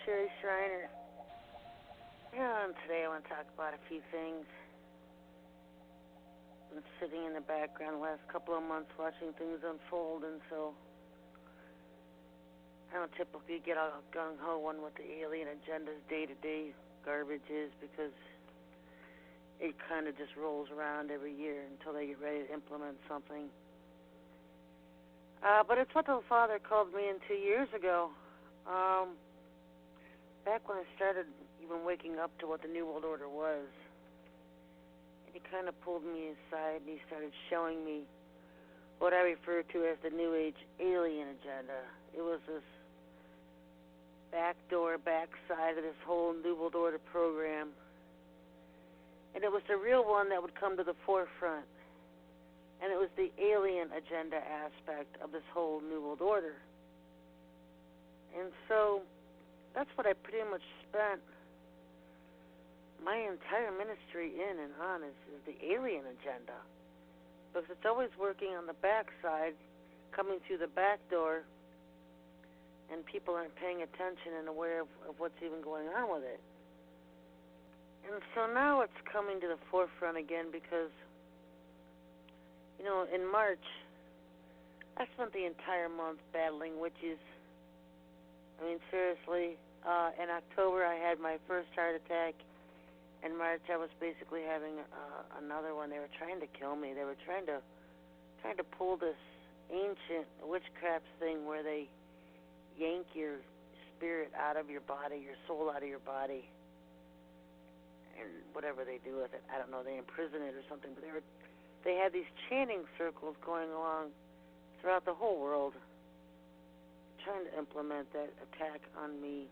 Sherry Schreiner. Yeah, and today I want to talk about a few things. I'm sitting in the background the last couple of months watching things unfold, and so I don't typically get all gung-ho on what the alien agenda's day-to-day garbage is, because it kind of just rolls around every year until they get ready to implement something. But it's what the Father called me in 2 years ago. Back when I started even waking up to what the New World Order was, and he kind of pulled me aside and he started showing me what I refer to as the New Age alien agenda. It was this backside of this whole New World Order program, and it was the real one that would come to the forefront, and it was the alien agenda aspect of this whole New World Order. And so that's what I pretty much spent my entire ministry in and on is the alien agenda, because it's always working on the backside, coming through the back door, and people aren't paying attention and aware of what's even going on with it. And so now it's coming to the forefront again because, you know, in March, I spent the entire month battling witches. I mean, seriously, in October I had my first heart attack. In March I was basically having another one. They were trying to kill me. They were trying to pull this ancient witchcraft thing where they yank your spirit out of your body, your soul out of your body, and whatever they do with it, I don't know, they imprison it or something. But they had these chanting circles going along throughout the whole world, trying to implement that attack on me.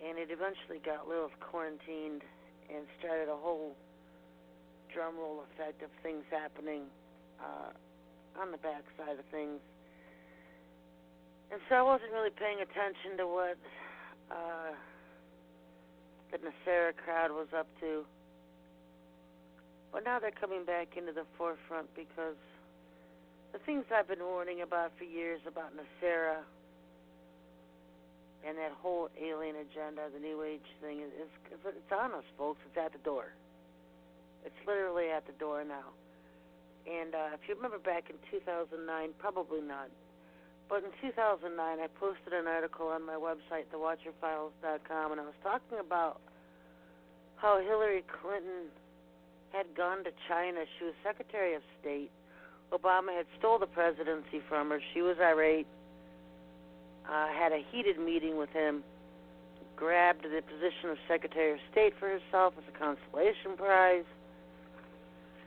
And it eventually got Lilith quarantined and started a whole drum roll effect of things happening on the backside of things. And so I wasn't really paying attention to what the NESARA crowd was up to. But now they're coming back into the forefront because the things I've been warning about for years about NESARA and that whole alien agenda, the New Age thing, it's on us, folks. It's at the door. It's literally at the door now. And if you remember back in 2009, probably not, but in 2009 I posted an article on my website, thewatcherfiles.com, and I was talking about how Hillary Clinton had gone to China. She was Secretary of State. Obama had stole the presidency from her. She was irate. Had a heated meeting with him, grabbed the position of Secretary of State for herself as a consolation prize,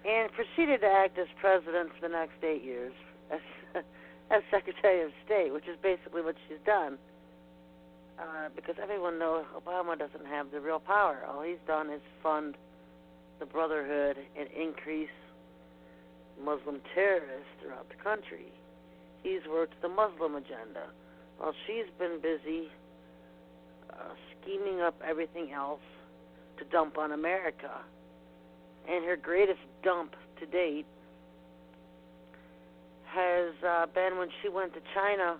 and proceeded to act as president for the next 8 years as Secretary of State, which is basically what she's done. Because everyone knows Obama doesn't have the real power. All he's done is fund the Brotherhood and increase Muslim terrorists throughout the country. He's worked the Muslim agenda. Well, she's been busy scheming up everything else to dump on America. And her greatest dump to date has been when she went to China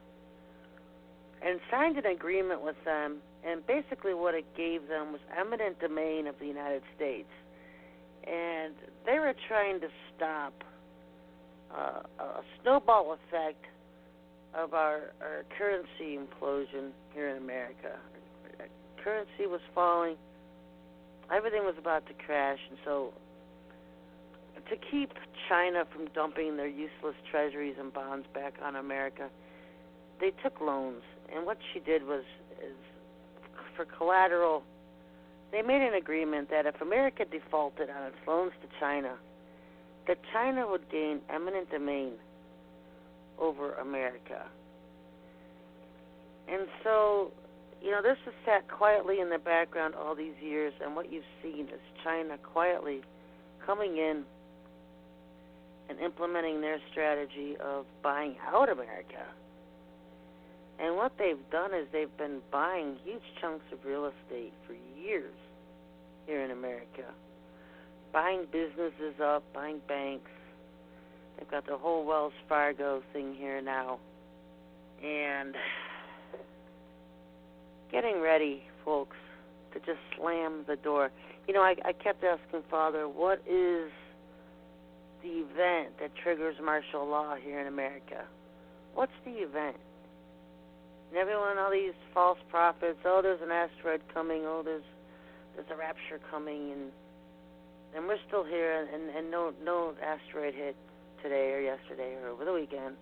and signed an agreement with them, and basically what it gave them was eminent domain of the United States. And they were trying to stop a snowball effect of our currency implosion here in America. Currency was falling. Everything was about to crash. And so to keep China from dumping their useless treasuries and bonds back on America, they took loans. And what she did was, for collateral, they made an agreement that if America defaulted on its loans to China, that China would gain eminent domain over America. And so, you know, this has sat quietly in the background all these years, and what you've seen is China quietly coming in and implementing their strategy of buying out America. And what they've done is they've been buying huge chunks of real estate for years here in America, buying businesses up, buying banks. They've got the whole Wells Fargo thing here now. And getting ready, folks, to just slam the door. You know, I kept asking Father, what is the event that triggers martial law here in America? What's the event? And everyone, all these false prophets, oh, there's an asteroid coming, oh, there's a rapture coming, and we're still here, and no asteroid hit today or yesterday or over the weekend.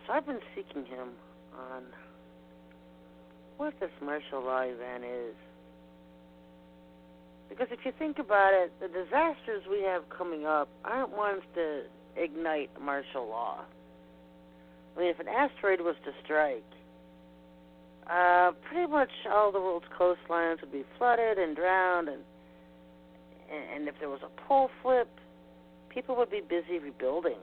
So I've been seeking him on what this martial law event is. Because if you think about it, the disasters we have coming up aren't ones to ignite martial law. I mean, if an asteroid was to strike, pretty much all the world's coastlines would be flooded and drowned, and if there was a pole flip, people would be busy rebuilding.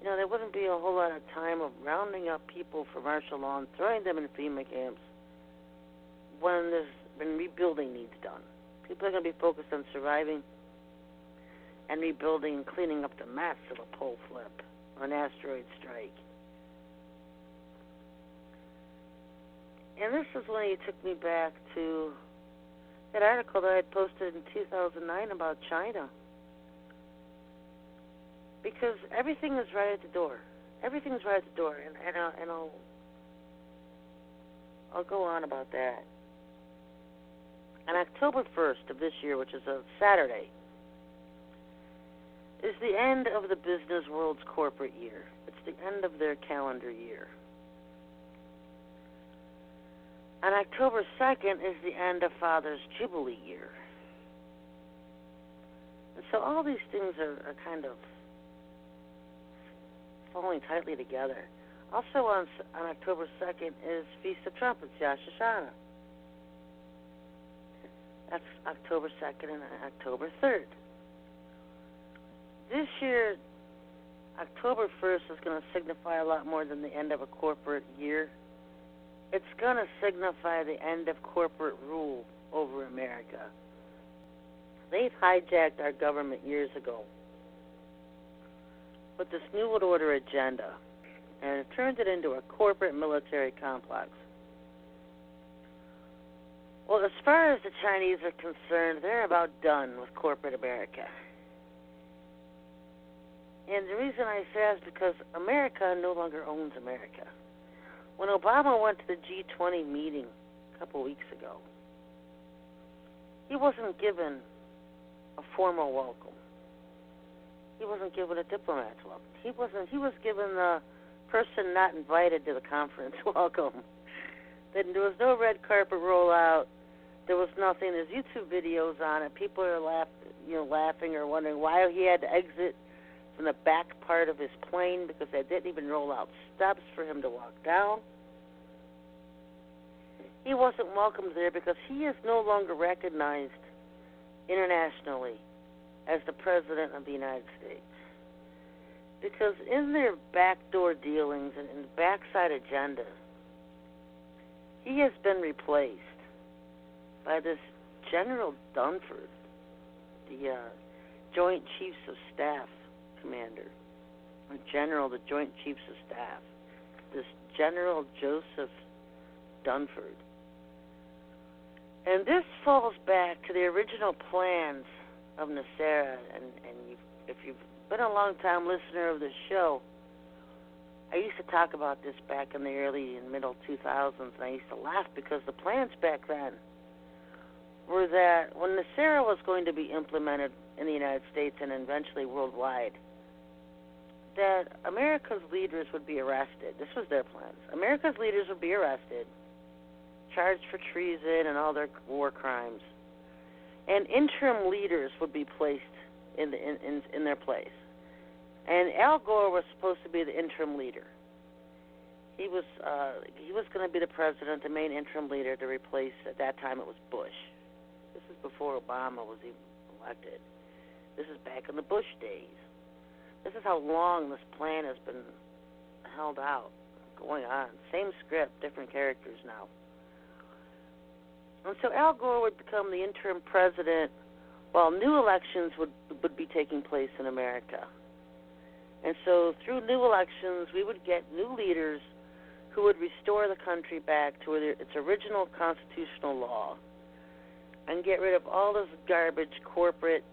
You know, there wouldn't be a whole lot of time of rounding up people for martial law and throwing them in FEMA camps when rebuilding needs done. People are going to be focused on surviving and rebuilding and cleaning up the mess of a pole flip or an asteroid strike. And this is when he took me back to that article that I had posted in 2009 about China. Because everything is right at the door. Everything's right at the door, and I'll go on about that. On October 1st of this year, which is a Saturday, is the end of the business world's corporate year. It's the end of their calendar year. On October 2nd is the end of Father's Jubilee year. And so all these things are kind of falling tightly together. Also on October 2nd is Feast of Trumpets, Rosh Hashanah. That's October 2nd and October 3rd. This year, October 1st is going to signify a lot more than the end of a corporate year. It's going to signify the end of corporate rule over America. They've hijacked our government years ago with this New World Order agenda, and it turned it into a corporate military complex. Well, as far as the Chinese are concerned, they're about done with corporate America. And the reason I say that is because America no longer owns America. When Obama went to the G20 meeting a couple weeks ago, he wasn't given a formal welcome. He wasn't given a diplomat's welcome. He was given the person not invited to the conference welcome. There was no red carpet rollout. There was nothing. There's YouTube videos on it. People are laughing or wondering why he had to exit from the back part of his plane because they didn't even roll out steps for him to walk down. He wasn't welcomed there because he is no longer recognized internationally as the President of the United States. Because in their backdoor dealings and backside agenda, he has been replaced by this General Dunford, the Joint Chiefs of Staff Commander, or General, the Joint Chiefs of Staff, this General Joseph Dunford. And this falls back to the original plans of NESARA, and if you've been a long-time listener of this show, I used to talk about this back in the early and middle 2000s, and I used to laugh because the plans back then were that when NESARA was going to be implemented in the United States and eventually worldwide, that America's leaders would be arrested. This was their plans. America's leaders would be arrested, charged for treason and all their war crimes, and interim leaders would be placed in their place. And Al Gore was supposed to be the interim leader. He was going to be the president, the main interim leader to replace, at that time it was Bush. This is before Obama was even elected. This is back in the Bush days. This is how long this plan has been held out, going on. Same script, different characters now. And so Al Gore would become the interim president while new elections would be taking place in America. And so through new elections, we would get new leaders who who would restore the country back to its original constitutional law and get rid of all this garbage, corporate,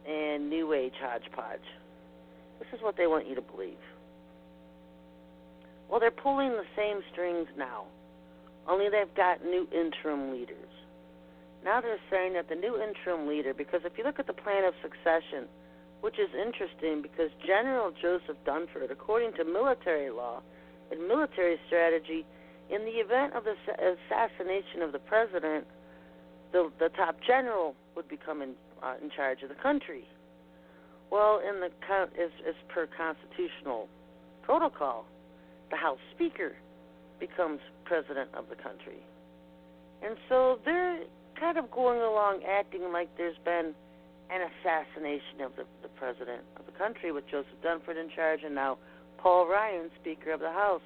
and New Age hodgepodge. This is what they want you to believe. Well, they're pulling the same strings now, only they've got new interim leaders. Now they're saying that the new interim leader, because if you look at the plan of succession, which is interesting because General Joseph Dunford, according to military law and military strategy, in the event of the assassination of the president, the top general would become in charge of the country. Well, as per constitutional protocol, the House Speaker becomes president of the country. And so they're kind of going along acting like there's been an assassination of the president of the country with Joseph Dunford in charge and now Paul Ryan, Speaker of the House,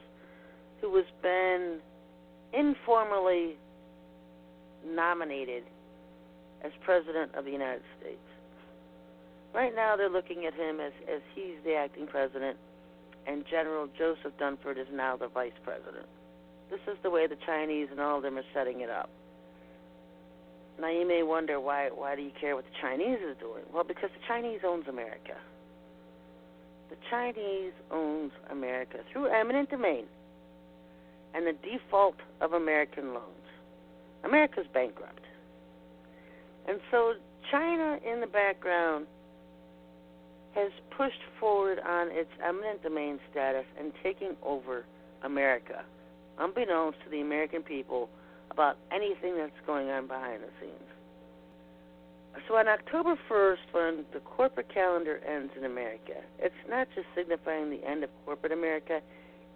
who has been informally nominated as President of the United States. Right now they're looking at him as he's the acting president, and General Joseph Dunford is now the vice president. This is the way the Chinese and all of them are setting it up. Now you may wonder, why do you care what the Chinese is doing? Well, because the Chinese owns America. The Chinese owns America through eminent domain and the default of American loans. America's bankrupt. And so China, in the background, has pushed forward on its eminent domain status and taking over America, unbeknownst to the American people about anything that's going on behind the scenes. So on October 1st, when the corporate calendar ends in America, it's not just signifying the end of corporate America,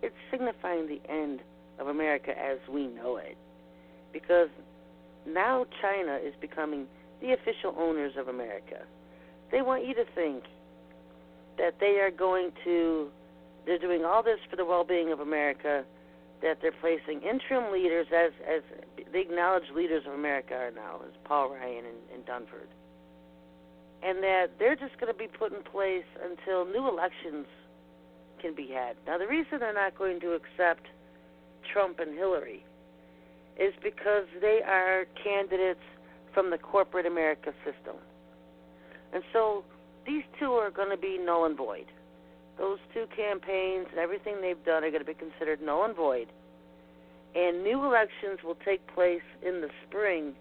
it's signifying the end of America as we know it. Because now China is becoming the official owners of America. They want you to think that they're doing all this for the well-being of America, that they're placing interim leaders as the acknowledged leaders of America are now, as Paul Ryan and Dunford. And that they're just going to be put in place until new elections can be had. Now, the reason they're not going to accept Trump and Hillary is because they are candidates from the corporate America system. And so these two are going to be null and void. Those two campaigns and everything they've done are going to be considered null and void. And new elections will take place in the spring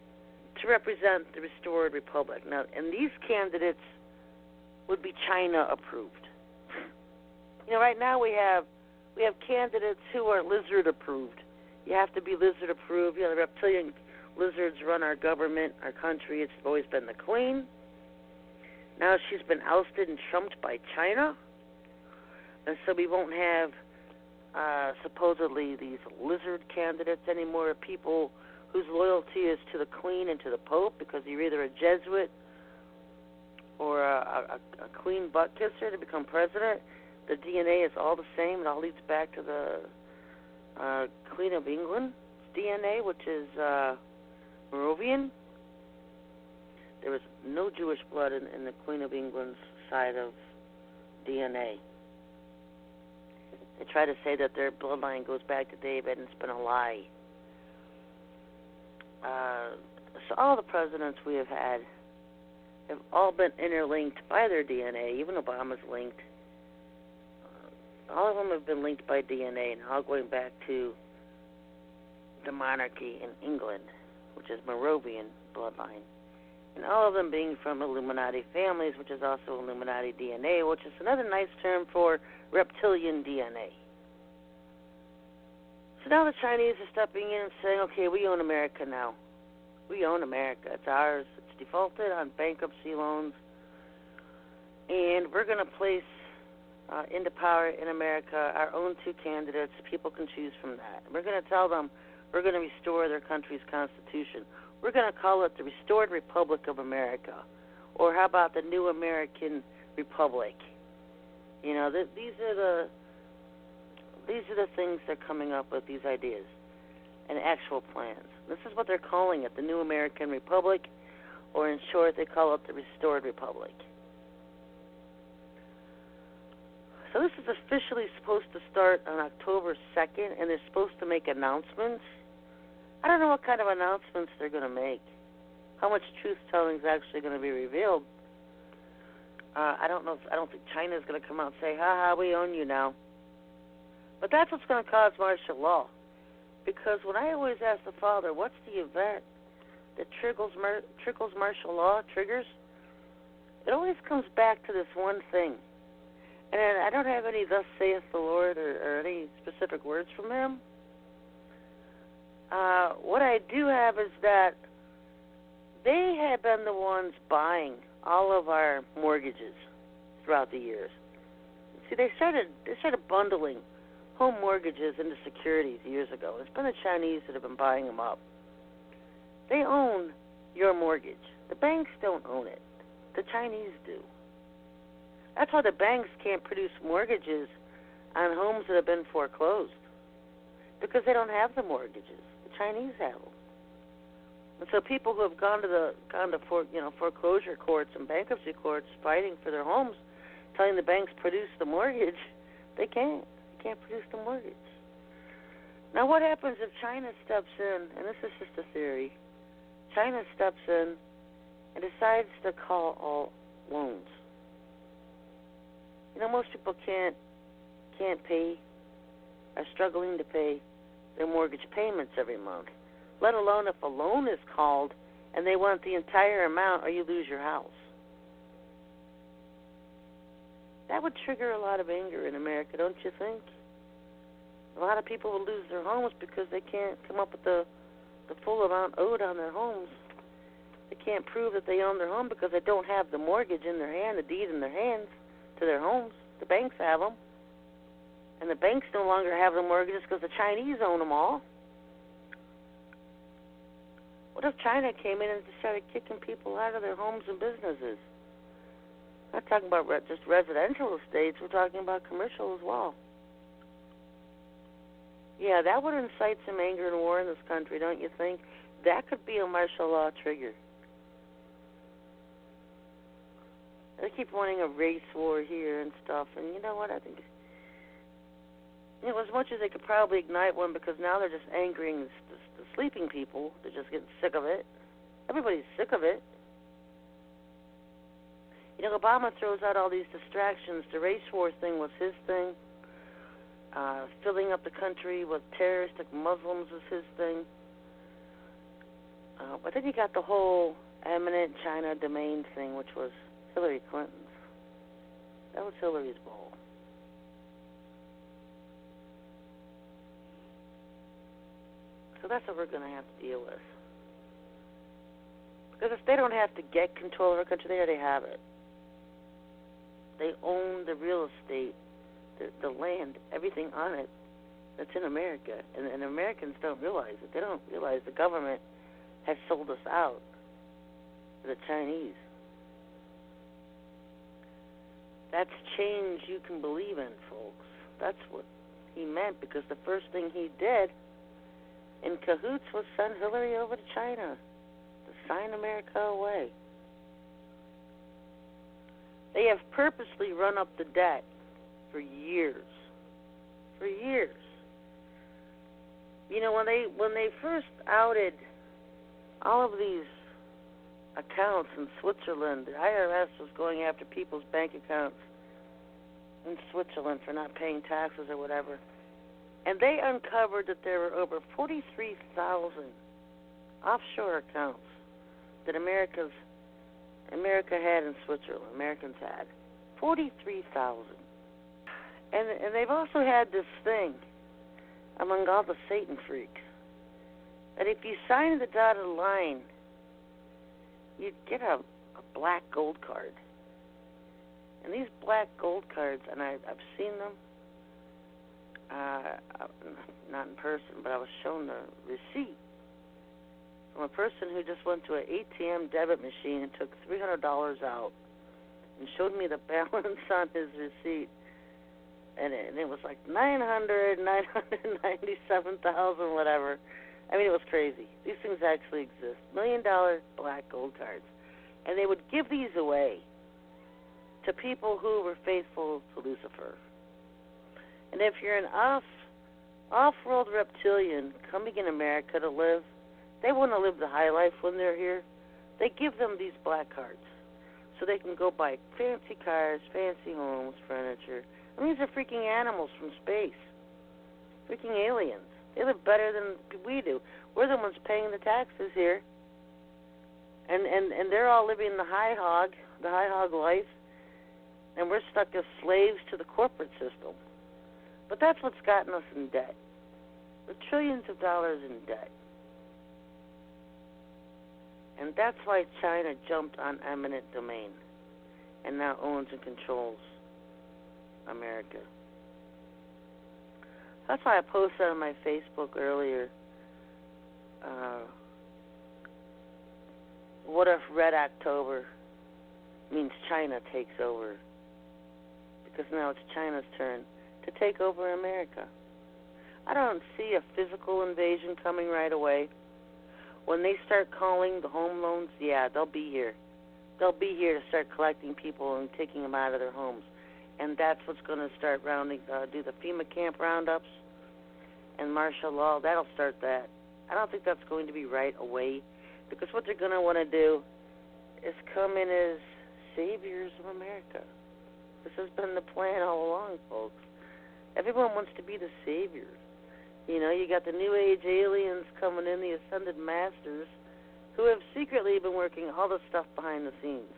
to represent the restored republic. Now, and these candidates would be China approved. You know, right now we have candidates who are lizard approved. You have to be lizard approved. You know, the reptilian lizards run our government, our country. It's always been the Queen. Now she's been ousted and trumped by China. And so we won't have supposedly these lizard candidates anymore, people whose loyalty is to the Queen and to the Pope, because you're either a Jesuit or a Queen butt kisser to become president. The DNA is all the same. It all leads back to the Queen of England's DNA, which is Moravian. There was no Jewish blood in the Queen of England's side of DNA. They try to say that their bloodline goes back to David, and it's been a lie. So all the presidents we have had have all been interlinked by their DNA. Even Obama's linked. All of them have been linked by DNA, and all going back to the monarchy in England, which is Moravian bloodline. And all of them being from Illuminati families, which is also Illuminati DNA, which is another nice term for reptilian DNA. So now the Chinese are stepping in and saying, okay, we own America now. We own America. It's ours. It's defaulted on bankruptcy loans. And we're going to place into power in America our own two candidates. People can choose from that. We're going to tell them we're going to restore their country's constitution. We're going to call it the Restored Republic of America. Or how about the New American Republic? You know, these are the things they're coming up with, these ideas and actual plans. This is what they're calling it, the New American Republic, or in short, they call it the Restored Republic. So this is officially supposed to start on October 2nd, and they're supposed to make announcements. I don't know what kind of announcements they're going to make, how much truth-telling is actually going to be revealed. I don't think China's going to come out and say, ha, we own you now. But that's what's going to cause martial law. Because when I always ask the Father, what's the event that triggers martial law, triggers, it always comes back to this one thing. And I don't have any thus saith the Lord or any specific words from him. What I do have is that they have been the ones buying all of our mortgages throughout the years. See, they started bundling home mortgages into securities years ago. It's been the Chinese that have been buying them up. They own your mortgage. The banks don't own it. The Chinese do. That's why the banks can't produce mortgages on homes that have been foreclosed, because they don't have the mortgages. The Chinese have them. And so people who have gone to foreclosure courts and bankruptcy courts fighting for their homes, telling the banks produce the mortgage, they can't. They can't produce the mortgage. Now, what happens if China steps in, and this is just a theory, China steps in and decides to call all loans? You know, most people can't pay, are struggling to pay their mortgage payments every month, let alone if a loan is called and they want the entire amount or you lose your house. That would trigger a lot of anger in America, don't you think? A lot of people will lose their homes because they can't come up with the full amount owed on their homes. They can't prove that they own their home because they don't have the mortgage in their hand, the deed in their hands to their homes. The banks have them. And the banks no longer have the mortgages because the Chinese own them all. What if China came in and just started kicking people out of their homes and businesses? I'm not talking about just residential estates. We're talking about commercial as well. Yeah, that would incite some anger and war in this country, don't you think? That could be a martial law trigger. They keep wanting a race war here and stuff, and you know what? I think, as much as they could probably ignite one, because now they're just angering the sleeping people. They're just getting sick of it. Everybody's sick of it. You know, Obama throws out all these distractions. The race war thing was his thing. Filling up the country with terroristic Muslims was his thing. But then you got the whole Eminent China domain thing, which was Hillary Clinton's. That was Hillary's ball. So that's what we're going to have to deal with. Because if they don't have to get control of our country, they already have it. They own the real estate, the land, everything on it that's in America. And Americans don't realize it. They don't realize the government has sold us out to the Chinese. That's change you can believe in, folks. That's what he meant, because the first thing he did in cahoots was send Hillary over to China to sign America away. They have purposely run up the debt for years. For years. You know, when they first outed all of these accounts in Switzerland, the IRS was going after people's bank accounts in Switzerland for not paying taxes or whatever. And they uncovered that there were over 43,000 offshore accounts that America had in Switzerland. Americans had 43,000. And they've also had this thing among all the Satan freaks that if you sign the dotted line, you'd get a black gold card. And these black gold cards, and I've seen them, not in person, but I was shown the receipt from a person who just went to an ATM debit machine and took $300 out and showed me the balance on his receipt. And it was like 997,000, whatever. I mean, it was crazy. These things actually exist. $1 million black gold cards. And they would give these away to people who were faithful to Lucifer. And if you're an off-world reptilian coming in America to live, they want to live the high life when they're here. They give them these black cards so they can go buy fancy cars, fancy homes, furniture. And these are freaking animals from space, freaking aliens. They live better than we do. We're the ones paying the taxes here. And they're all living the high hog life, and we're stuck as slaves to the corporate system. But that's what's gotten us in debt. We're trillions of dollars in debt. And that's why China jumped on eminent domain and now owns and controls America. That's why I posted on my Facebook earlier, what if Red October means China takes over? Because now it's China's turn to take over America. I don't see a physical invasion coming right away. When they start calling the home loans, yeah, they'll be here. They'll be here to start collecting people and taking them out of their homes. And that's what's going to start do the FEMA camp roundups and martial law. That'll start that. I don't think that's going to be right away, because what they're going to want to do is come in as saviors of America. This has been the plan all along, folks. Everyone wants to be the saviors. You know, you got the New Age aliens coming in, the Ascended Masters, who have secretly been working all the stuff behind the scenes.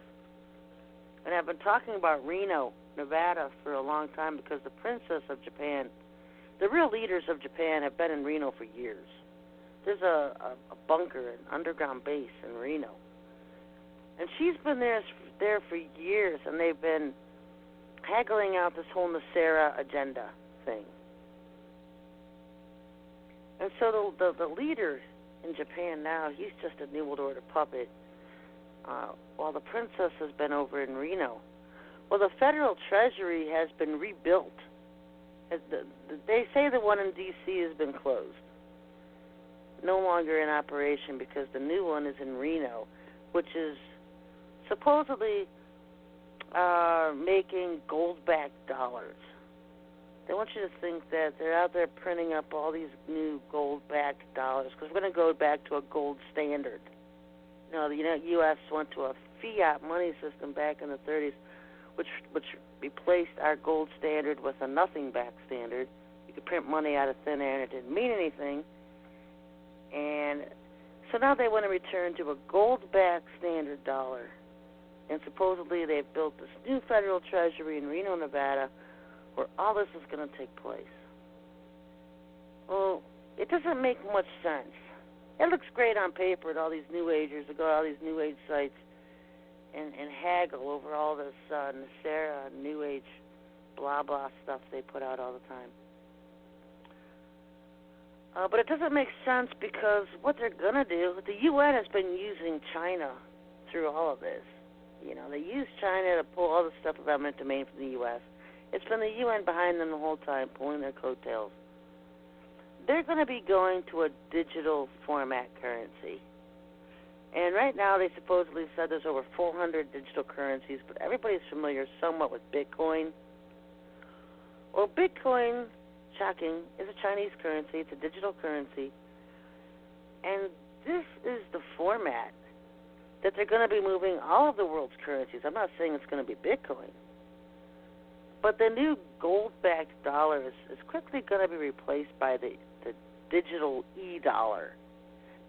And I've been talking about Reno, Nevada, for a long time, because the princess of Japan, the real leaders of Japan, have been in Reno for years. There's a bunker, an underground base in Reno. And she's been there for years, and they've been haggling out this whole NESARA agenda thing. And so the leader in Japan now, he's just a New World Order puppet, while the princess has been over in Reno. Well, the Federal Treasury has been rebuilt. They say the one in D.C. has been closed, no longer in operation, because the new one is in Reno, which is supposedly making gold-backed dollars. They want you to think that they're out there printing up all these new gold-backed dollars, because we're going to go back to a gold standard. You know, the U.S. went to a fiat money system back in the 30s, which replaced our gold standard with a nothing-backed standard. You could print money out of thin air, and it didn't mean anything. And so now they want to return to a gold-backed standard dollar. And supposedly they've built this new Federal Treasury in Reno, Nevada, where all this is going to take place. Well, it doesn't make much sense. It looks great on paper at all these New Agers that go to all these New Age sites and haggle over all this NESARA, New Age, blah, blah stuff they put out all the time. But it doesn't make sense, because what they're going to do, the UN has been using China through all of this. You know, they use China to pull all the stuff of eminent domain from the U.S. It's been the UN behind them the whole time, pulling their coattails. They're going to be going to a digital format currency. And right now they supposedly said there's over 400 digital currencies, but everybody's familiar somewhat with Bitcoin. Well, Bitcoin, shocking, is a Chinese currency. It's a digital currency. And this is the format that they're going to be moving all of the world's currencies. I'm not saying it's going to be Bitcoin. But the new gold-backed dollar is quickly going to be replaced by the digital e-dollar,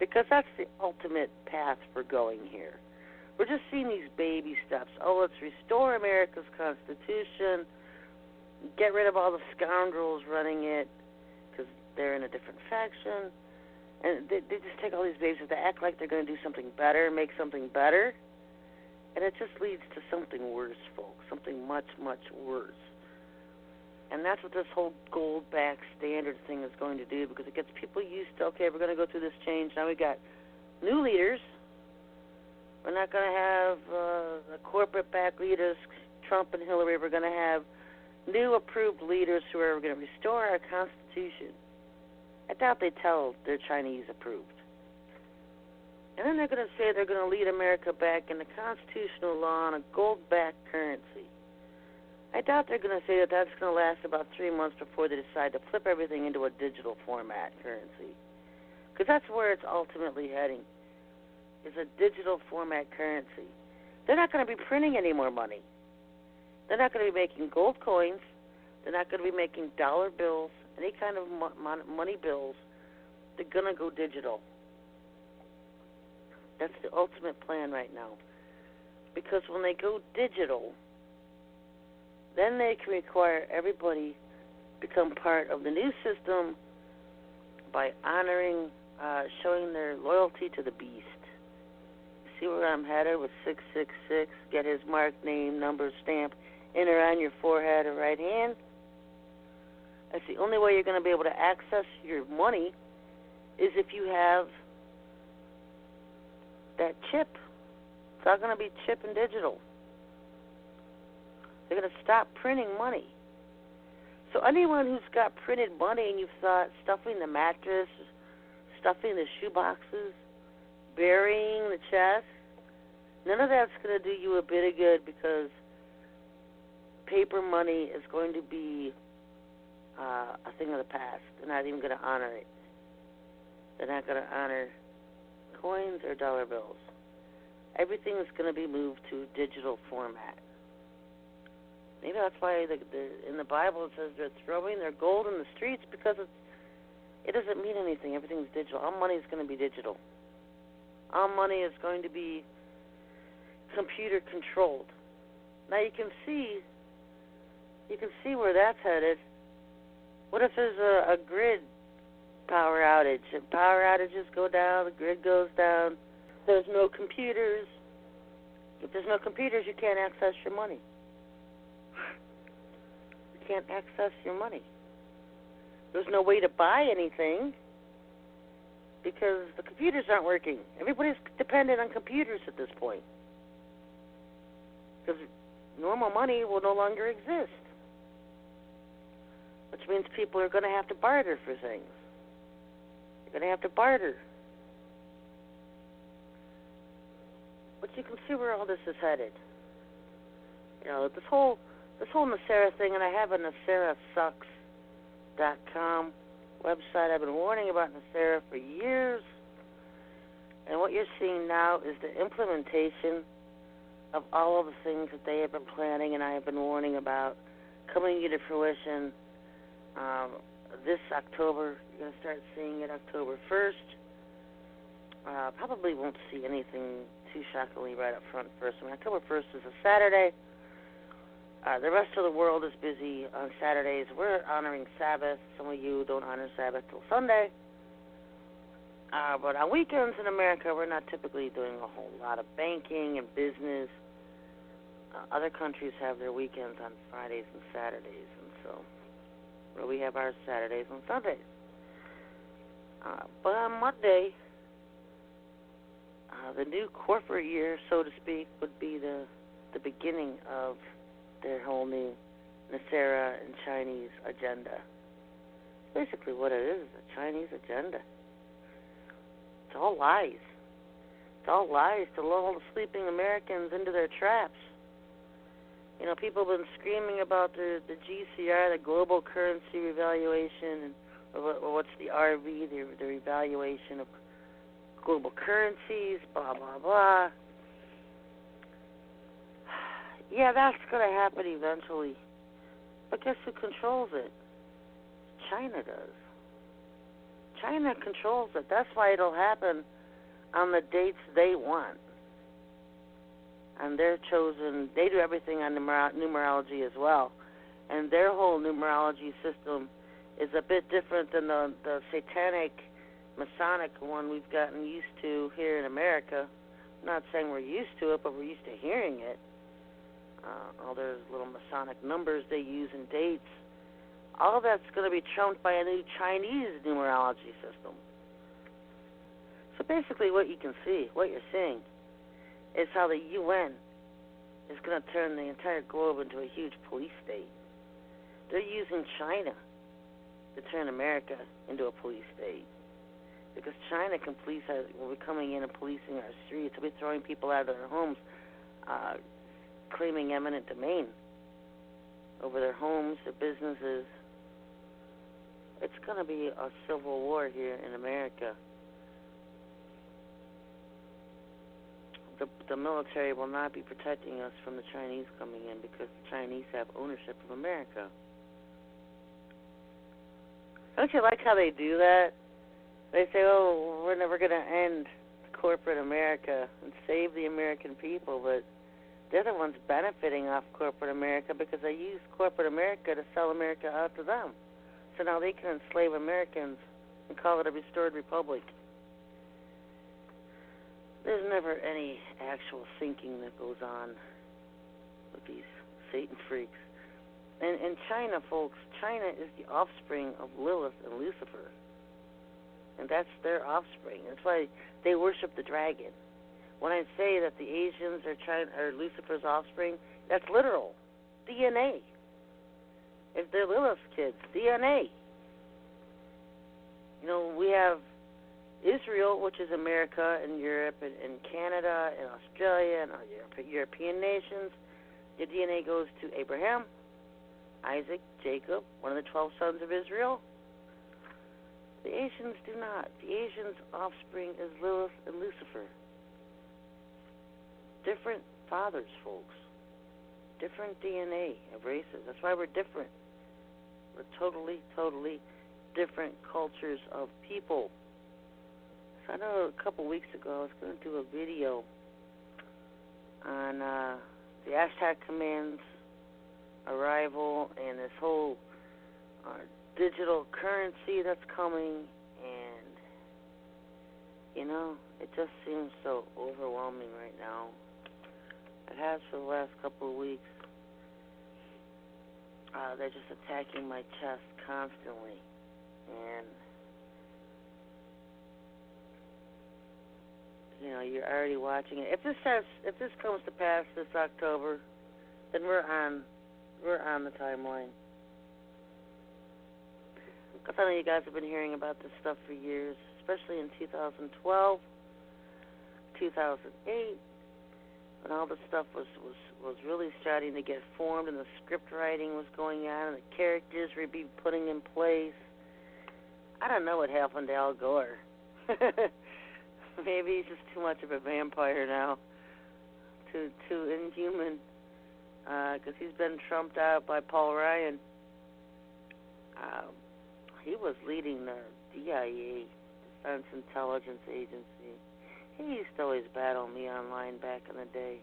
because that's the ultimate path for going here. We're just seeing these baby steps. Oh, let's restore America's Constitution, get rid of all the scoundrels running it, because they're in a different faction. And they just take all these babies, they act like they're going to do something better, make something better, and it just leads to something worse, folks, something much, much worse. And that's what this whole gold-backed standard thing is going to do, because it gets people used to, okay, we're going to go through this change. Now we got new leaders. We're not going to have the corporate-backed leaders, Trump and Hillary. We're going to have new approved leaders who are going to restore our Constitution. I doubt they tell they're Chinese approved. And then they're going to say they're going to lead America back into constitutional law on a gold-backed currency. I doubt they're going to say that that's going to last about 3 months before they decide to flip everything into a digital format currency. Because that's where it's ultimately heading, is a digital format currency. They're not going to be printing any more money. They're not going to be making gold coins. They're not going to be making dollar bills, any kind of money bills. They're going to go digital. That's the ultimate plan right now. Because when they go digital, then they can require everybody to become part of the new system by honoring, showing their loyalty to the beast. See where I'm headed with 666? Get his mark, name, number, stamp, in or on your forehead or right hand. That's the only way you're going to be able to access your money is if you have that chip. It's all going to be chip and digital. They're going to stop printing money. So anyone who's got printed money and you've thought stuffing the mattress, stuffing the shoe boxes, burying the chest, none of that's going to do you a bit of good because paper money is going to be a thing of the past. They're not even going to honor it. They're not going to honor coins or dollar bills. Everything is going to be moved to digital format. Maybe that's why in the Bible it says they're throwing their gold in the streets because it doesn't mean anything. Everything's digital. All money is going to be digital. All money is going to be computer controlled. Now you can see where that's headed. What if there's a grid power outage? And power outages go down, the grid goes down. There's no computers. If there's no computers, you can't access your money. You can't access your money. There's no way to buy anything because the computers aren't working. Everybody's dependent on computers at this point because normal money will no longer exist, which means people are going to have to barter for things. They're going to have to barter. But you can see where all this is headed. You know, this whole NESARA thing, and I have a NESARAsucks.com website. I've been warning about NESARA for years. And what you're seeing now is the implementation of all of the things that they have been planning and I have been warning about coming into fruition this October. You're going to start seeing it October 1st. Probably won't see anything too shockingly right up front first. I mean, October 1st is a Saturday. The rest of the world is busy on Saturdays. We're honoring Sabbath. Some of you don't honor Sabbath till Sunday. But on weekends in America, we're not typically doing a whole lot of banking and business. Other countries have their weekends on Fridays and Saturdays, and so where we have our Saturdays and Sundays. But on Monday, the new corporate year, so to speak, would be the beginning of their whole new NESARA and Chinese agenda. Basically what it is a Chinese agenda. It's all lies. It's all lies to lull the sleeping Americans into their traps. You know, people have been screaming about the GCR, the global currency revaluation, or what's the RV, the revaluation of global currencies, blah, blah, blah. Yeah, that's going to happen eventually. But guess who controls it? China does. China controls it. That's why it'll happen on the dates they want. And they're chosen, they do everything on numerology as well. And their whole numerology system is a bit different than the satanic, Masonic one we've gotten used to here in America. I'm not saying we're used to it, but we're used to hearing it. All those little Masonic numbers they use in dates. All of that's going to be trumped by a new Chinese numerology system. So basically what you can see, what you're seeing, is how the UN is going to turn the entire globe into a huge police state. They're using China to turn America into a police state. Because China will be coming in and policing our streets. They'll be throwing people out of their homes, claiming eminent domain. over their homes, their businesses. It's going to be a civil war here in America. The military will not be protecting us from the Chinese coming in because the Chinese have ownership of America. Don't you like how they do that? They say, oh, we're never going to end corporate America and save the American people, but they're the ones benefiting off corporate America because they use corporate America to sell America out to them. So now they can enslave Americans and call it a restored republic. There's never any actual thinking that goes on with these Satan freaks. And China, folks, China is the offspring of Lilith and Lucifer. And that's their offspring. That's why they worship the dragon. When I say that the Asians are Lucifer's offspring, that's literal. DNA. If they're Lilith's kids, DNA. You know, we have Israel, which is America and Europe and Canada and Australia and European nations. Your DNA goes to Abraham, Isaac, Jacob, one of the 12 sons of Israel. The Asians do not. The Asians' offspring is Lilith and Lucifer. Different fathers, folks. Different DNA of races. That's why we're different. We're totally, totally different cultures of people. So I know a couple weeks ago I was going to do a video on the Aztec Command's arrival and this whole digital currency that's coming, and, you know, it just seems so overwhelming right now. It has for the last couple of weeks. They're just attacking my chest constantly, and, you know, you're already watching it. If this comes to pass this October, then we're on the timeline. Because I know you guys have been hearing about this stuff for years, especially in 2012, 2008, when all this stuff was really starting to get formed and the script writing was going on and the characters were being putting in place. I don't know what happened to Al Gore. Maybe he's just too much of a vampire now, too inhuman, because he's been trumped out by Paul Ryan. He was leading the DIA, Defense Intelligence Agency. He used to always battle me online back in the day.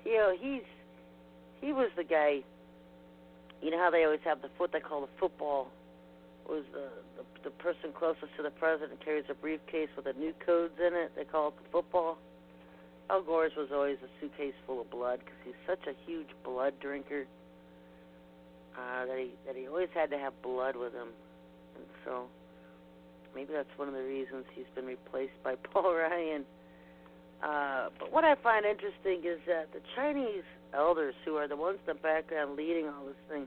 You know, he was the guy. You know how they always have what they call the football. Was the person closest to the president carries a briefcase with the new codes in it. They call it the football. Al Gore's was always a suitcase full of blood because he's such a huge blood drinker. That he always had to have blood with him, and so maybe that's one of the reasons he's been replaced by Paul Ryan. But what I find interesting is that the Chinese elders, who are the ones in the background leading all this thing,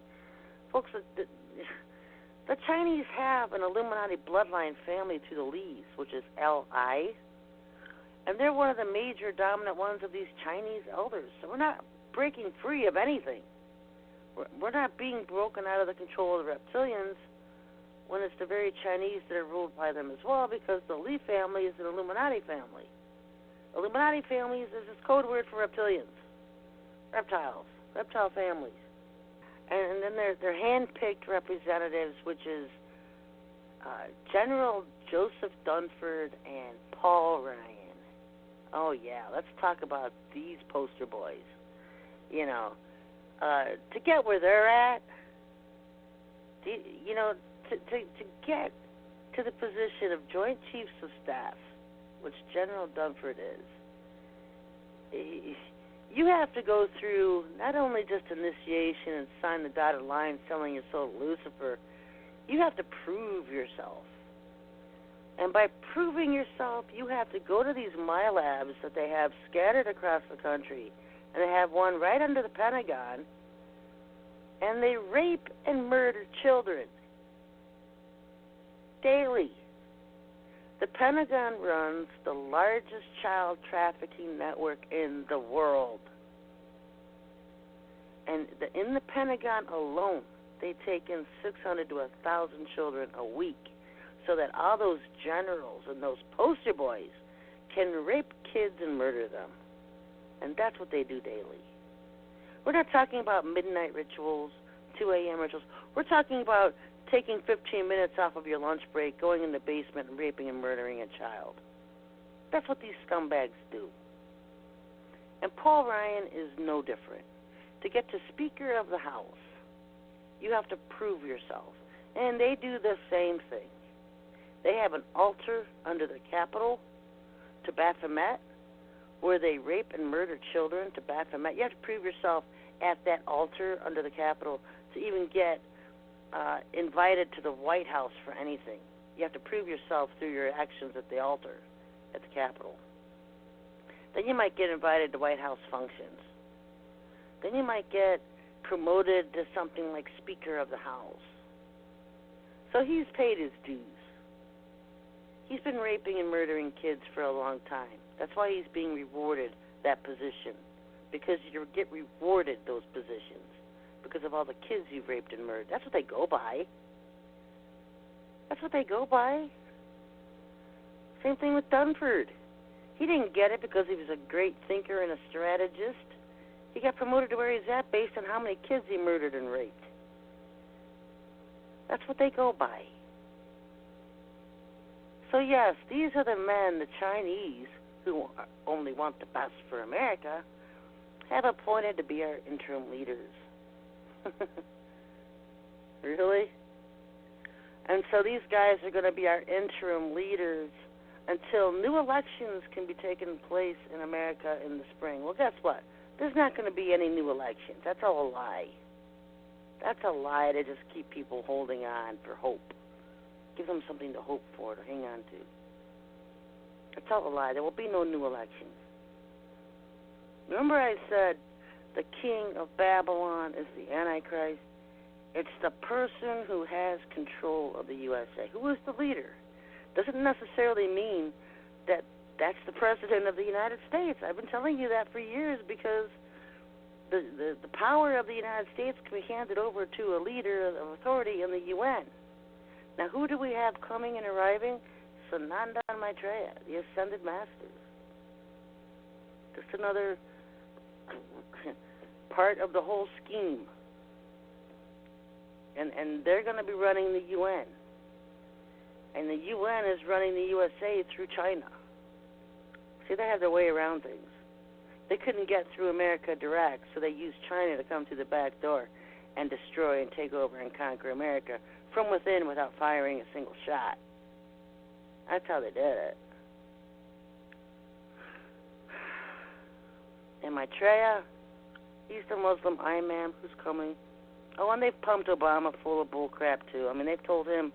folks, the Chinese have an Illuminati bloodline family to the Lees, which is Li, and they're one of the major dominant ones of these Chinese elders. So we're not breaking free of anything. We're not being broken out of the control of the reptilians when it's the very Chinese that are ruled by them as well, because the Li family is an Illuminati family. Illuminati families is this code word for reptilians, reptile families. And then they're hand-picked representatives, which is General Joseph Dunford and Paul Ryan. Oh, yeah, let's talk about these poster boys. You know, to get where they're at, you know, to get to the position of Joint Chiefs of Staff, which General Dunford is, you have to go through not only just initiation and sign the dotted line selling your soul to Lucifer, you have to prove yourself. And by proving yourself, you have to go to these MyLabs that they have scattered across the country, and they have one right under the Pentagon, and they rape and murder children daily. The Pentagon runs the largest child trafficking network in the world. And in the Pentagon alone, they take in 600 to 1,000 children a week so that all those generals and those poster boys can rape kids and murder them. And that's what they do daily. We're not talking about midnight rituals, 2 a.m. rituals. We're talking about taking 15 minutes off of your lunch break, going in the basement and raping and murdering a child. That's what these scumbags do. And Paul Ryan is no different. To get to Speaker of the House, you have to prove yourself. And they do the same thing. They have an altar under the Capitol to Baphomet where they rape and murder children to Baphomet. You have to prove yourself at that altar under the Capitol to even get invited to the White House for anything. You have to prove yourself through your actions at the altar at the Capitol. Then you might get invited to White House functions. Then you might get promoted to something like Speaker of the House. So he's paid his dues. He's been raping and murdering kids for a long time. That's why he's being rewarded that position, because you get rewarded those positions because of all the kids you've raped and murdered. That's what they go by. That's what they go by. Same thing with Dunford. He didn't get it because he was a great thinker and a strategist. He got promoted to where he's at based on how many kids he murdered and raped. That's what they go by. So yes, these are the men, the Chinese, who only want the best for America, have appointed to be our interim leaders. Really? And so these guys are going to be our interim leaders until new elections can be taken place in America in the spring. Well, guess what? There's not going to be any new elections. That's all a lie. That's a lie to just keep people holding on for hope. Give them something to hope for, to hang on to. It's all a lie. There will be no new elections. Remember I said the king of Babylon is the Antichrist? It's the person who has control of the USA. Who is the leader? Doesn't necessarily mean that that's the president of the United States. I've been telling you that for years because the power of the United States can be handed over to a leader of authority in the UN. Now, who do we have coming and arriving? Sananda and Maitreya, the Ascended Masters. Just another part of the whole scheme. And they're going to be running the UN. And the UN is running the USA through China. See, they have their way around things. They couldn't get through America direct, so they used China to come through the back door and destroy and take over and conquer America from within without firing a single shot. That's how they did it. And Maitreya, he's the Muslim imam who's coming. Oh, and they've pumped Obama full of bull crap, too. I mean, they've told him,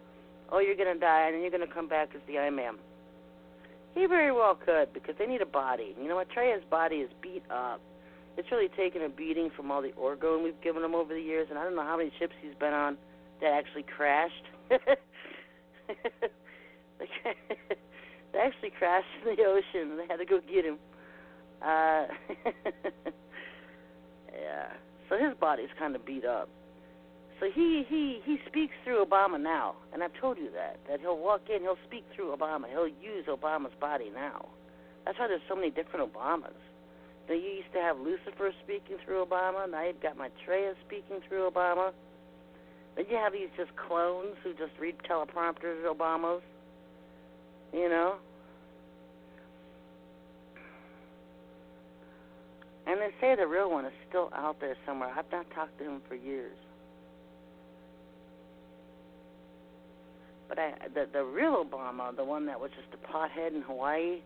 oh, you're going to die, and then you're going to come back as the imam. He very well could, because they need a body. You know, Maitreya's body is beat up. It's really taken a beating from all the orgone we've given him over the years, and I don't know how many ships he's been on that actually crashed. They actually crashed in the ocean. They had to go get him. Yeah. So his body's kind of beat up. So he speaks through Obama now, and I've told you that he'll walk in, he'll speak through Obama. He'll use Obama's body now. That's why there's so many different Obamas. You used to have Lucifer speaking through Obama. Now you've got Maitreya speaking through Obama. Then you have these just clones who just read teleprompters at Obama's. You know? And they say the real one is still out there somewhere. I've not talked to him for years. But the real Obama, the one that was just a pothead in Hawaii,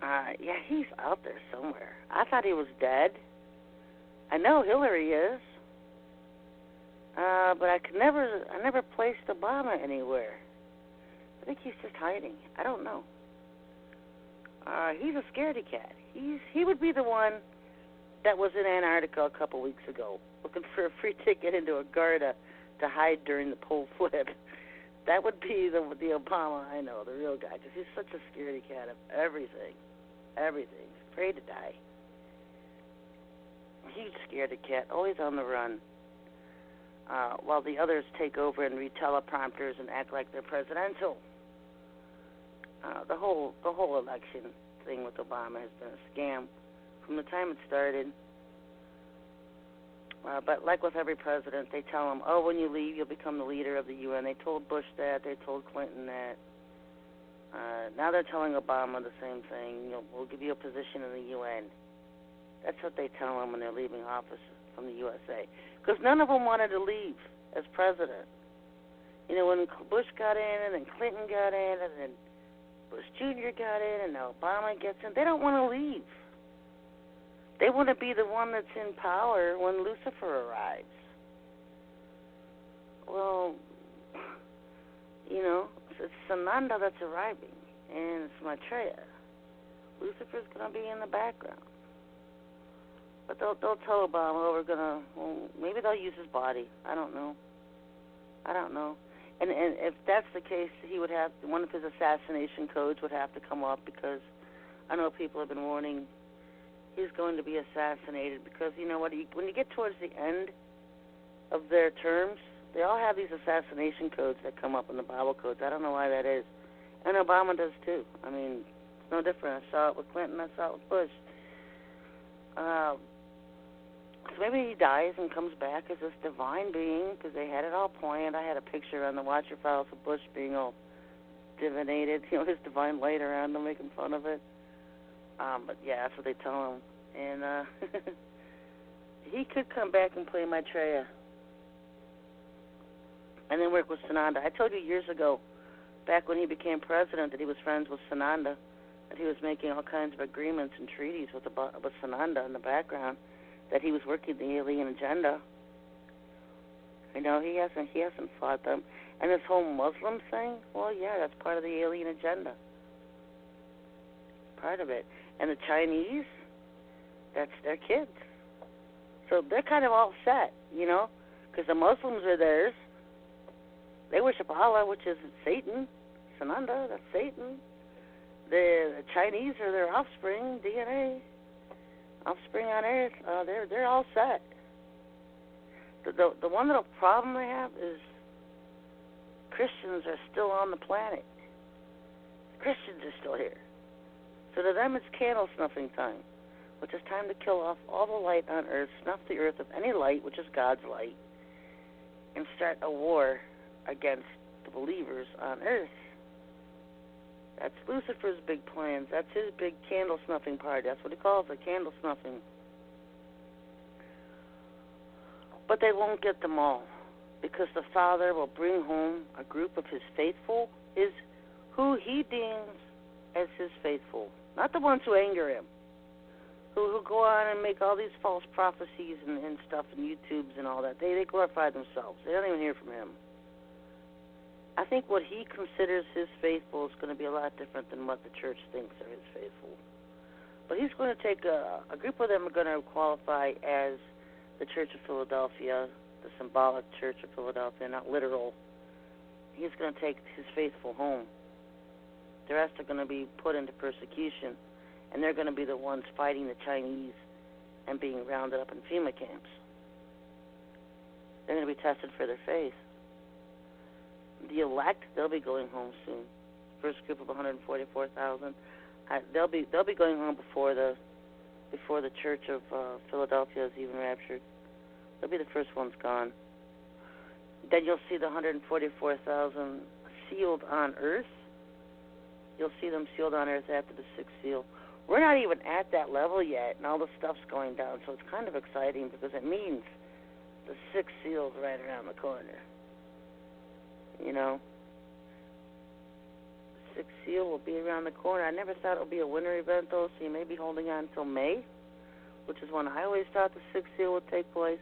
yeah, he's out there somewhere. I thought he was dead. I know Hillary is. But I never placed Obama anywhere. I think he's just hiding. I don't know. He's a scaredy cat. He would be the one that was in Antarctica a couple weeks ago, looking for a free ticket into a Garda to hide during the pole flip. That would be the Obama I know, the real guy, because he's such a scaredy cat of everything. Everything. He's afraid to die. huge scaredy cat, always on the run, while the others take over and read teleprompters and act like they're presidential. The whole election thing with Obama has been a scam from the time it started. But like with every president, they tell him, oh, when you leave, you'll become the leader of the UN. They told Bush that. They told Clinton that. Now they're telling Obama the same thing. We'll give you a position in the UN. That's what they tell him when they're leaving office from the USA. Because none of them wanted to leave as president. You know, when Bush got in, and then Clinton got in, and then Bush Jr. got in, and now Obama gets in, they don't want to leave. They want to be the one that's in power when Lucifer arrives. Well, you know, it's Sananda that's arriving, and it's Maitreya. Lucifer's going to be in the background. But they'll tell Obama, maybe they'll use his body. I don't know. And if that's the case, he would have, one of his assassination codes would have to come up, because I know people have been warning he's going to be assassinated, because, you know what, when you get towards the end of their terms, they all have these assassination codes that come up in the Bible codes. I don't know why that is. And Obama does too. I mean, it's no different. I saw it with Clinton. I saw it with Bush. So maybe he dies and comes back as this divine being, because they had it all planned. I had a picture on the Watcher Files of Bush being all divinated, you know, his divine light around them, making fun of it. But yeah, that's what they tell him. And he could come back and play Maitreya and then work with Sananda. I told you years ago, back when he became president, that he was friends with Sananda, that he was making all kinds of agreements and treaties with Sananda in the background, that he was working the alien agenda. You know, he hasn't fought them. And this whole Muslim thing, well, yeah, that's part of the alien agenda. Part of it. And the Chinese, that's their kids. So they're kind of all set, you know, because the Muslims are theirs. They worship Allah, which is Satan. Sananda, that's Satan. The Chinese are their offspring, DNA. Offspring on Earth, they're all set. The one little problem they have is Christians are still on the planet. Christians are still here. So to them it's candle snuffing time, which is time to kill off all the light on Earth, snuff the Earth of any light, which is God's light, and start a war against the believers on Earth. That's Lucifer's big plans. That's his big candle snuffing party. That's what he calls it, candle snuffing. But they won't get them all, because the Father will bring home a group of his faithful, who he deems as his faithful, not the ones who anger him, who go on and make all these false prophecies and stuff and YouTubes and all that. They glorify themselves. They don't even hear from him. I think what he considers his faithful is going to be a lot different than what the church thinks are his faithful. But he's going to take a group of them are going to qualify as the Church of Philadelphia, the symbolic Church of Philadelphia, not literal. He's going to take his faithful home. The rest are going to be put into persecution, and they're going to be the ones fighting the Chinese and being rounded up in FEMA camps. They're going to be tested for their faith. The elect, they'll be going home soon. First group of 144,000. They'll be going home before the Church of Philadelphia is even raptured. They'll be the first ones gone. Then you'll see the 144,000 sealed on Earth. You'll see them sealed on Earth after the sixth seal. We're not even at that level yet, and all the stuff's going down. So it's kind of exciting, because it means the sixth seal's right around the corner. You know, the sixth seal will be around the corner. I never thought it would be a winter event, though, so you may be holding on until May, which is when I always thought the sixth seal would take place,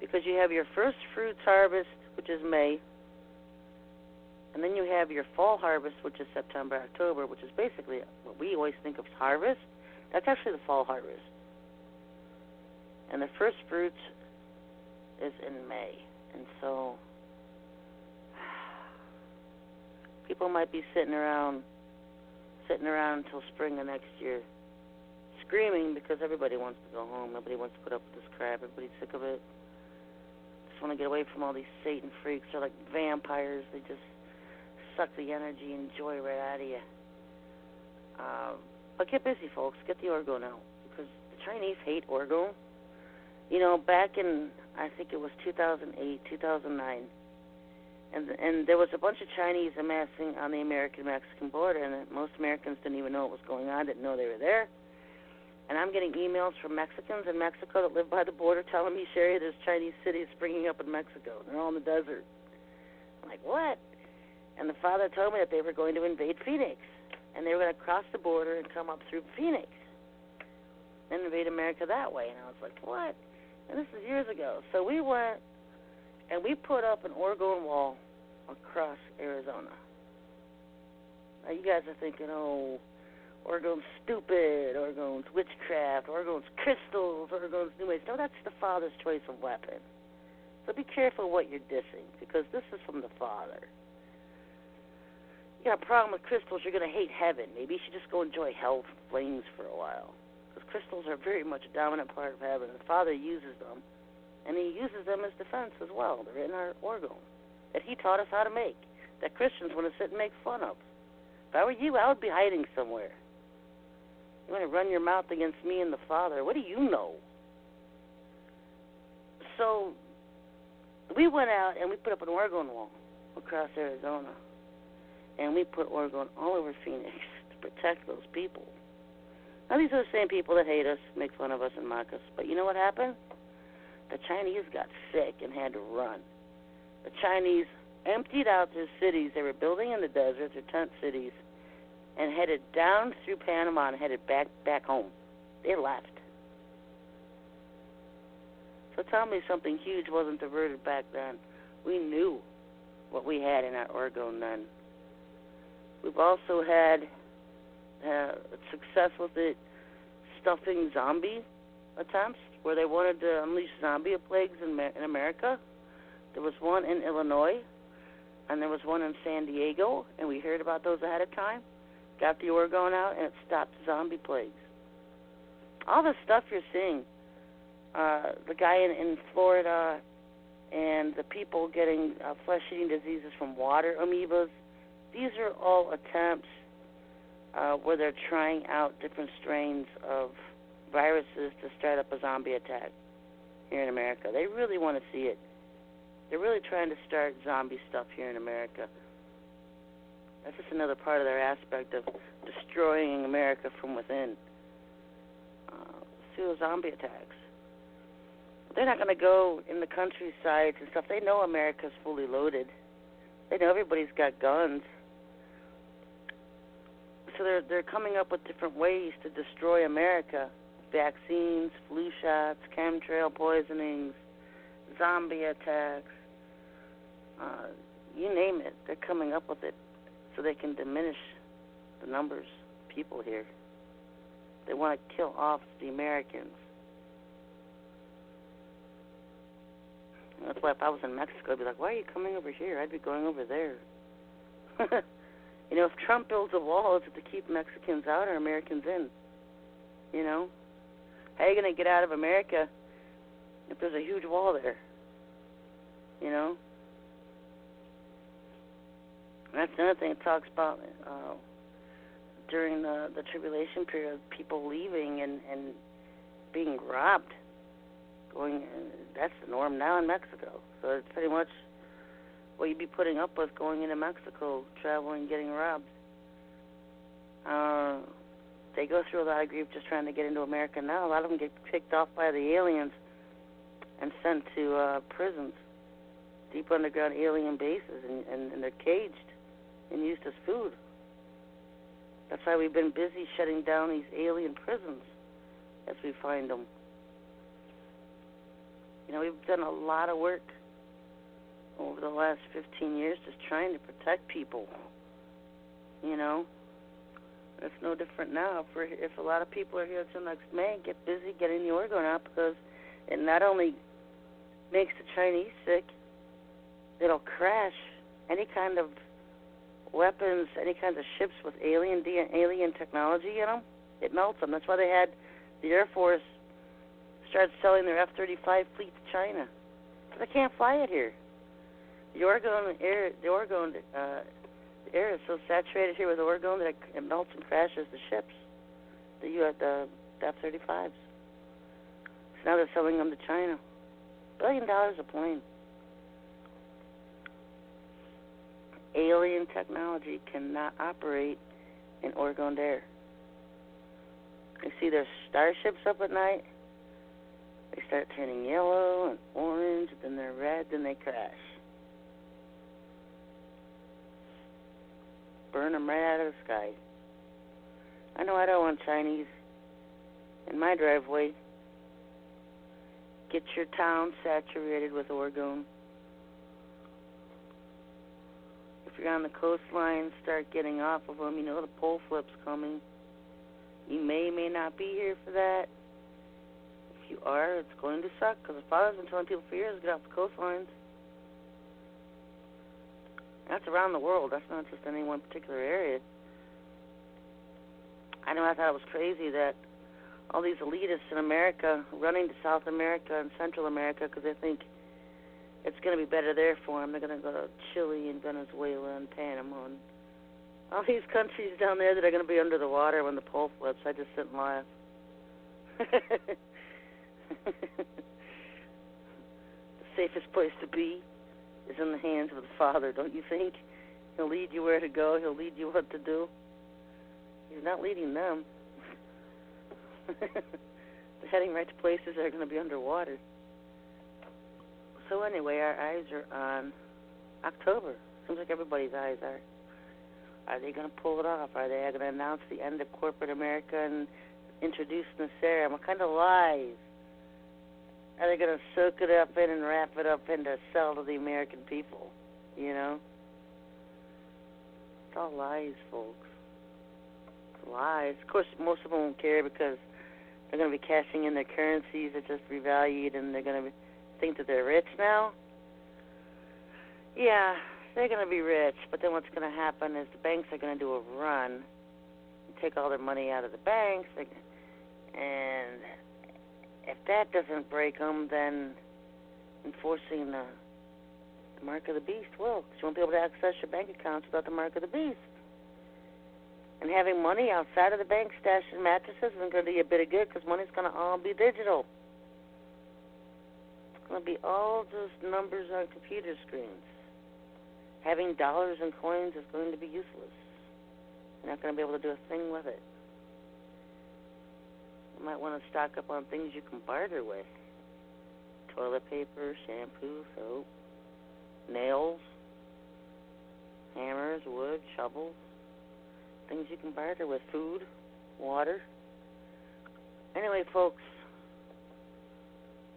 because you have your first fruits harvest, which is May, and then you have your fall harvest, which is September, October, which is basically what we always think of as harvest. That's actually the fall harvest. And the first fruits is in May, and so people might be sitting around until spring of next year, screaming because everybody wants to go home. Nobody wants to put up with this crap. Everybody's sick of it. Just want to get away from all these Satan freaks. They're like vampires. They just suck the energy and joy right out of you. But get busy, folks. Get the orgone out, because the Chinese hate orgone. You know, back in, I think it was 2008, 2009, and there was a bunch of Chinese amassing on the American-Mexican border, and most Americans didn't even know what was going on, didn't know they were there. And I'm getting emails from Mexicans in Mexico that live by the border telling me, Sherry, there's Chinese cities springing up in Mexico. They're all in the desert. I'm like, what? And the father told me that they were going to invade Phoenix, and they were going to cross the border and come up through Phoenix and invade America that way. And I was like, what? And this is years ago. So we went and we put up an orgone wall across Arizona. Now you guys are thinking, oh, orgone's stupid, orgone's witchcraft, orgone's crystals, orgone's new age. No, that's the Father's choice of weapon. So be careful what you're dissing, because this is from the Father. You got a problem with crystals, you're going to hate heaven. Maybe you should just go enjoy hell flames for a while, because crystals are very much a dominant part of heaven. The Father uses them, and He uses them as defense as well. They're in our orgone that He taught us how to make, that Christians want to sit and make fun of. If I were you, I would be hiding somewhere. You want to run your mouth against me and the Father? What do you know? So we went out and we put up an orgone wall across Arizona. And we put orgone all over Phoenix to protect those people. Now, these are the same people that hate us, make fun of us, and mock us. But you know what happened? The Chinese got sick and had to run. The Chinese emptied out their cities they were building in the desert, their tent cities, and headed down through Panama and headed back home. They left. So tell me something huge wasn't diverted back then. We knew what we had in our orgone then. We've also had success with it stuffing zombie attempts where they wanted to unleash zombie plagues in America. There was one in Illinois, and there was one in San Diego, and we heard about those ahead of time. Got the orgone out, and it stopped zombie plagues. All the stuff you're seeing, the guy in Florida and the people getting flesh-eating diseases from water amoebas, these are all attempts where they're trying out different strains of viruses to start up a zombie attack here in America. They really want to see it. They're really trying to start zombie stuff here in America. That's just another part of their aspect of destroying America from within through zombie attacks. They're not going to go in the countrysides and stuff. They know America's fully loaded. They know everybody's got guns. So they're coming up with different ways to destroy America. Vaccines, flu shots, chemtrail poisonings, zombie attacks. You name it, they're coming up with it so they can diminish the numbers of people here. They want to kill off the Americans. That's why if I was in Mexico, I'd be like, why are you coming over here? I'd be going over there. You know, if Trump builds a wall, is it to keep Mexicans out or Americans in? You know? How are you going to get out of America if there's a huge wall there? You know? And that's another thing it talks about during the tribulation period, people leaving and being robbed. That's the norm now in Mexico. So it's pretty much what you'd be putting up with going into Mexico, traveling, getting robbed. They go through a lot of grief just trying to get into America now. A lot of them get picked off by the aliens and sent to prisons, deep underground alien bases, and they're caged and used as food. That's why we've been busy shutting down these alien prisons as we find them. You know, we've done a lot of work over the last 15 years just trying to protect people. You know, it's no different now. If a lot of people are here until next May, get busy getting the orgone out, because it not only makes the Chinese sick, it'll crash any kind of weapons, any kinds of ships with alien technology in them. It melts them. That's why they had the Air Force started selling their F-35 fleet to China. Because they can't fly it here. The air is so saturated here with orgone that it melts and crashes the ships, the F-35s. So now they're selling them to China. $1 billion a plane. Alien technology cannot operate in orgoned air. You see their starships up at night, they start turning yellow and orange, then they're red, then they crash. Burn them right out of the sky. I know I don't want Chinese in my driveway. Get your town saturated with orgone. If you're on the coastline, start getting off of them. You know the pole flip's coming. You may not be here for that. If you are, it's going to suck, because the father's been telling people for years to get off the coastlines. That's around the world. That's not just in any one particular area. I know I thought it was crazy that all these elitists in America running to South America and Central America because they think it's going to be better there for them. They're going to go to Chile and Venezuela and Panama and all these countries down there that are going to be under the water when the pole flips. I just sit and laugh. The safest place to be is in the hands of the Father, don't you think? He'll lead you where to go. He'll lead you what to do. He's not leading them. They're heading right to places that are going to be underwater. So anyway, our eyes are on October. Seems like everybody's eyes are. Are they going to pull it off? Are they going to announce the end of corporate America and introduce NESARA? What kind of lies? Are they going to soak it up in and wrap it up in to sell to the American people? You know? It's all lies, folks. It's lies. Of course, most of them won't care because they're going to be cashing in their currencies that just revalued and they're going to think that they're rich now. Yeah, they're going to be rich, but then what's going to happen is the banks are going to do a run and take all their money out of the banks, and if that doesn't break them, then enforcing the mark of the beast will, because you won't be able to access your bank accounts without the mark of the beast. And having money outside of the bank stashed in mattresses isn't going to do you a bit of good because money's going to all be digital. It's going to be all just numbers on computer screens. Having dollars and coins is going to be useless. You're not going to be able to do a thing with it. You might want to stock up on things you can barter with. Toilet paper, shampoo, soap, nails, hammers, wood, shovels. Things you can barter with, food, water. Anyway, folks,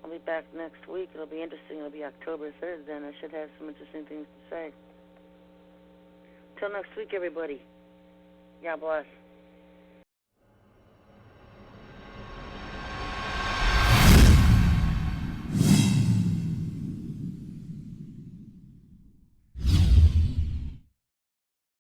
I'll be back next week. It'll be interesting. It'll be October 3rd then. I should have some interesting things to say. Till next week, everybody. God bless.